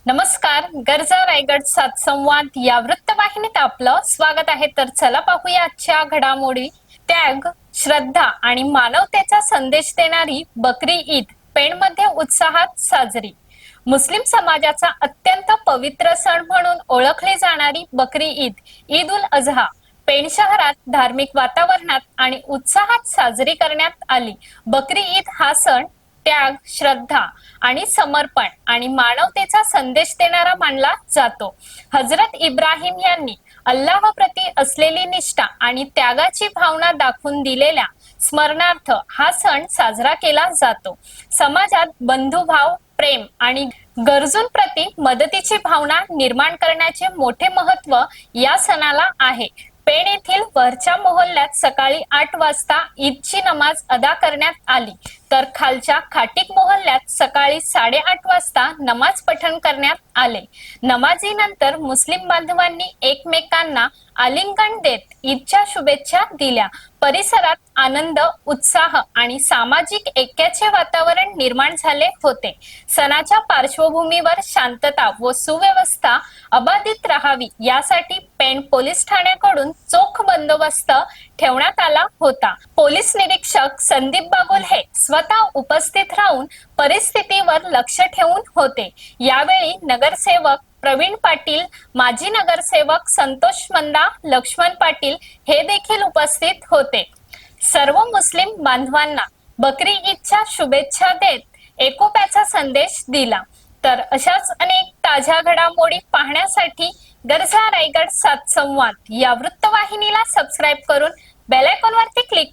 नमस्कार. गरजा रायगड सात संवाद या वृत्तवाहिनीत आपलं स्वागत आहे. तर चला पाहूया आजच्या घडामोडी. त्याग, श्रद्धा आणि मानवतेचा संदेश देणारी बकरी ईद पेणमध्ये उत्साहात साजरी. मुस्लिम समाजाचा अत्यंत पवित्र सण म्हणून ओळखली जाणारी बकरी ईद, ईद उल अजहा पेण शहरात धार्मिक वातावरणात आणि उत्साहात साजरी करण्यात आली. बकरी ईद हा सण त्याग, श्रद्धा आणि समर्पण आणि मानवतेचा संदेश देणारा मानला जातो. हजरत इब्राहिम यांनी अल्लाहप्रती असलेली निष्ठा आणि त्यागाची भावना दाखवून दिलेल्या स्मरणार्थ हा सण साजरा केला जातो. समाजात बंधुभाव, प्रेम आणि गरजूंप्रती मदतीची भावना निर्माण करण्याचे मोठे महत्त्व या सणाला आहे. पेण येथील वरच्या मोहल्ल्यात सकाळी 8 वाजता ईदची नमाज अदा करण्यात आली, तर खालच्या खाटीक मोहल्ल्यात सकाळी 8:30 वाजता नमाज पठण करण्यात आले. नमाजीनंतर मुस्लिम बांधवांनी एकमेकांना आलिंगन देत ईदच्या शुभेच्छा दिल्या. परिसरात आनंद, उत्साह आणि सामाजिक ऐक्याचे वातावरण निर्माण झाले होते. सणाच्या पार्श्वभूमीवर शांतता व सुव्यवस्था अबाधित राहावी यासाठी पेण पोलीस ठाण्याकडून चोख बंदोबस्त ठेवण्यात आला होता. पोलीस निरीक्षक संदीप बागुल हे स्वतः उपस्थित राहून परिस्थितीवर लक्ष ठेवून होते. यावेळी नगरसेवक प्रवीण पाटील, माजी नगरसेवक संतोष मंदा, लक्ष्मण पाटील हे देखील उपस्थित होते. सर्व मुस्लिम बांधवांना बकरी ईदच्या शुभेच्छा देत एकोप्याचा संदेश दिला. तर अशाच अनेक ताज्या घडामोडी पाहण्यासाठी गरजा रायगड सात संवाद या वृत्तवाहिनीला सबस्क्राईब करून बेल आयकॉनवरती क्लिक